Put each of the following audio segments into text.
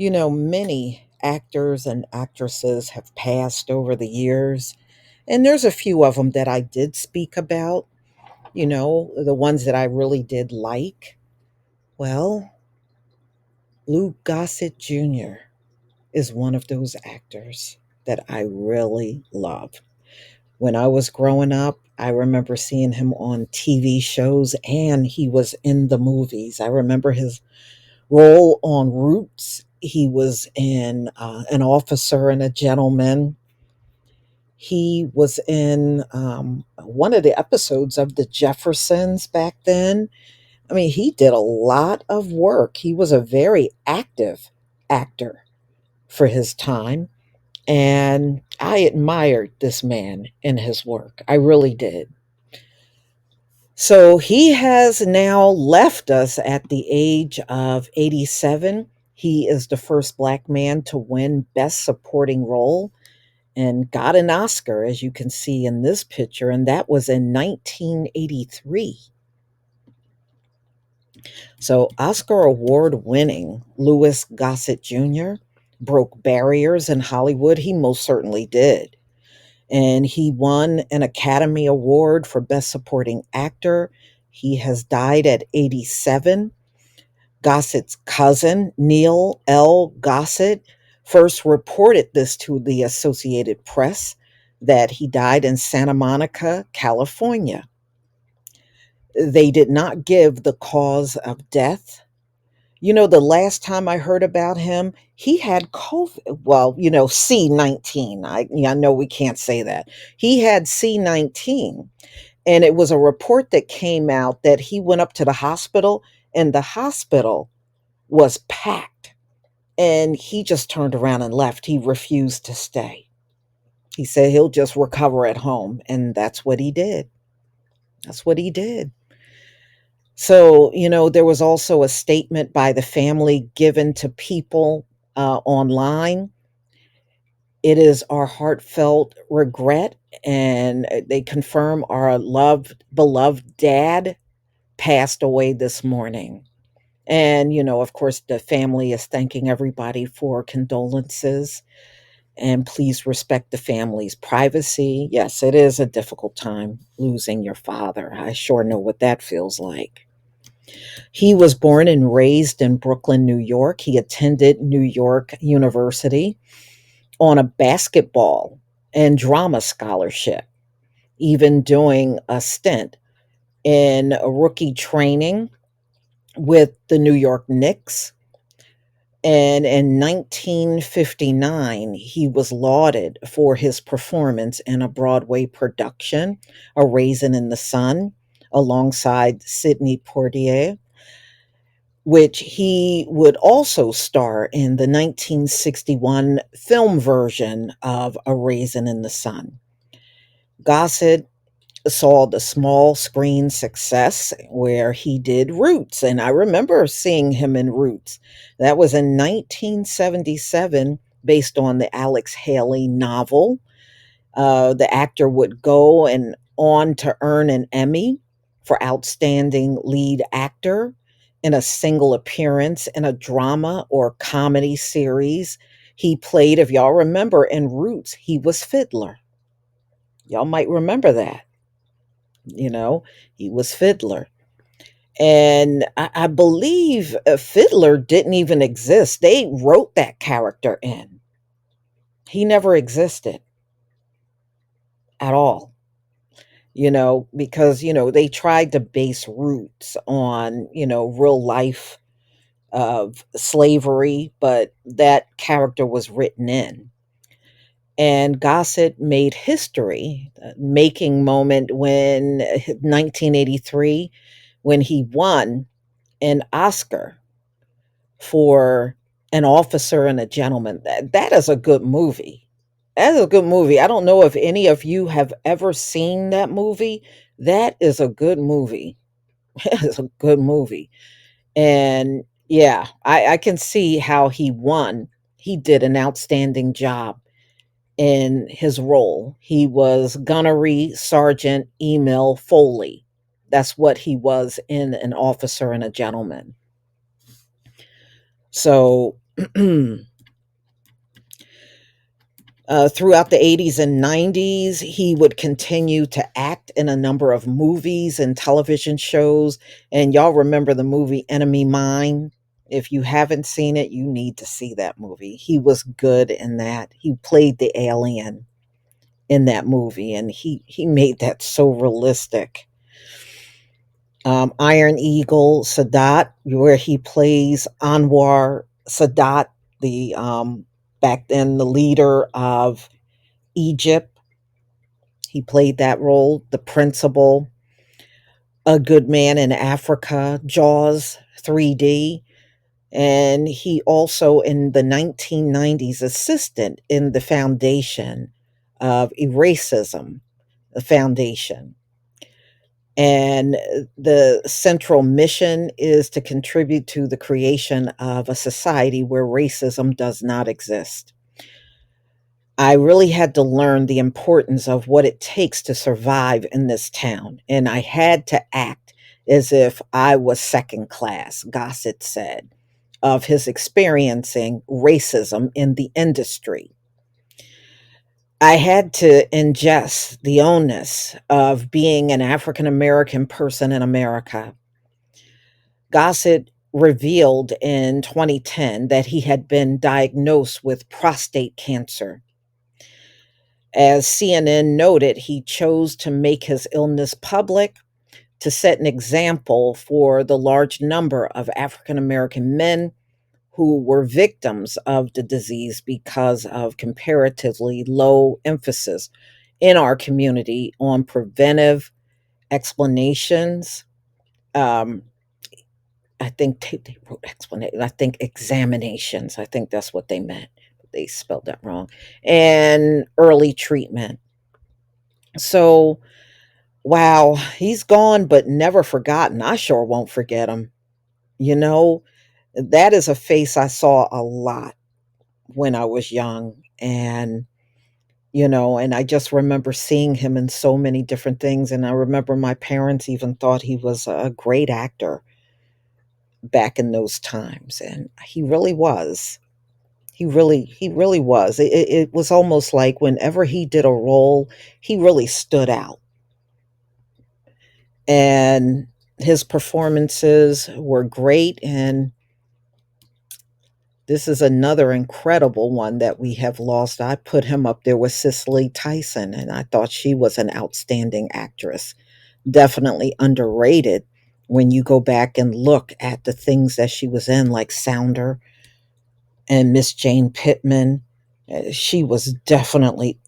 Many actors and actresses have passed over the years, and there's a few of them that I did speak about, the ones that I really did like. Well, Lou Gossett Jr. is one of those actors that I really love. When I was growing up, I remember seeing him on TV shows and he was in the movies. I remember his role on Roots. He was in An Officer and a Gentleman. He was in one of the episodes of The Jeffersons back then. I mean, he did a lot of work. He was a very active actor for his time. And I admired this man and his work. I really did. So he has now left us at the age of 87. He is the first Black man to win Best Supporting Role and got an Oscar, as you can see in this picture, and that was in 1983. So, Oscar award winning Louis Gossett Jr. broke barriers in Hollywood. He most certainly did. And he won an Academy Award for Best Supporting Actor. He has died at 87. Gossett's cousin, Neil L. Gossett, first reported this to the Associated Press that he died in Santa Monica, California. They did not give the cause of death. The last time I heard about him, he had COVID. Well, C-19. I know we can't say that. He had C-19. And it was a report that came out that he went up to the hospital and the hospital was packed. And he just turned around and left. He refused to stay. He said he'll just recover at home. And that's what he did. That's what he did. So, there was also a statement by the family given to people online. It is our heartfelt regret, and they confirm our loved, beloved dad passed away this morning. And, of course, the family is thanking everybody for condolences. And please respect the family's privacy. Yes, it is a difficult time losing your father. I sure know what that feels like. He was born and raised in Brooklyn, New York. He attended New York University on a basketball and drama scholarship, even doing a stint in a rookie training with the New York Knicks. And in 1959, he was lauded for his performance in a Broadway production, A Raisin in the Sun, alongside Sidney Poitier, which he would also star in the 1961 film version of A Raisin in the Sun. Gossett saw the small screen success where he did Roots, and I remember seeing him in Roots. That was in 1977, based on the Alex Haley novel. The actor would go and on to earn an Emmy for Outstanding Lead Actor in a single appearance in a drama or comedy series. He played, if y'all remember, in Roots, he was Fiddler. Y'all might remember that. You know, he was Fiddler. And I believe Fiddler didn't even exist. They wrote that character in. He never existed at all, because, they tried to base Roots on, real life of slavery, but that character was written in. And Gossett made history, making moment when 1983, when he won an Oscar for An Officer and a Gentleman. That is a good movie. That is a good movie. I don't know if any of you have ever seen that movie. That is a good movie. It's a good movie. And yeah, I can see how he won. He did an outstanding job in his role. He was Gunnery Sergeant Emil Foley. That's what he was in An Officer and a Gentleman. So Throughout the 80s and 90s, he would continue to act in a number of movies and television shows. And y'all remember the movie Enemy Mine? If you haven't seen it, you need to see that movie. He was good in that. He played the alien in that movie, and he made that so realistic. Iron Eagle, Sadat, where he plays Anwar Sadat, the back then the leader of Egypt. He played that role, the principal. A Good Man in Africa, Jaws 3D. And he also, in the 1990s, assisted in the foundation of Eracism, the foundation. And the central mission is to contribute to the creation of a society where racism does not exist. I really had to learn the importance of what it takes to survive in this town, and I had to act as if I was second class, Gossett said, of his experiencing racism in the industry. I had to ingest the onus of being an African American person in America. Gossett revealed in 2010 that he had been diagnosed with prostate cancer. As CNN noted, he chose to make his illness public to set an example for the large number of African American men who were victims of the disease because of comparatively low emphasis in our community on preventive explanations. Um, I think they wrote explanation. I think examinations. I think that's what they meant. They spelled that wrong. And early treatment. So, wow, he's gone, but never forgotten. I sure won't forget him. You know, that is a face I saw a lot when I was young. And I just remember seeing him in so many different things. And I remember my parents even thought he was a great actor back in those times. And he really was. He really was. It was almost like whenever he did a role, he really stood out. And his performances were great. And this is another incredible one that we have lost. I put him up there with Cicely Tyson, and I thought she was an outstanding actress. Definitely underrated when you go back and look at the things that she was in, like Sounder and Miss Jane Pittman. She was definitely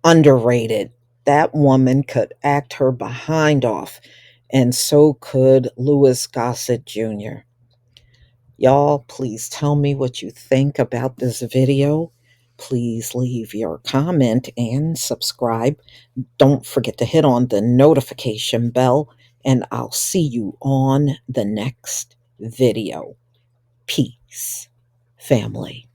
underrated. That woman could act her behind off, and so could Louis Gossett Jr. Y'all, please tell me what you think about this video. Please leave your comment and subscribe. Don't forget to hit on the notification bell, and I'll see you on the next video. Peace, family.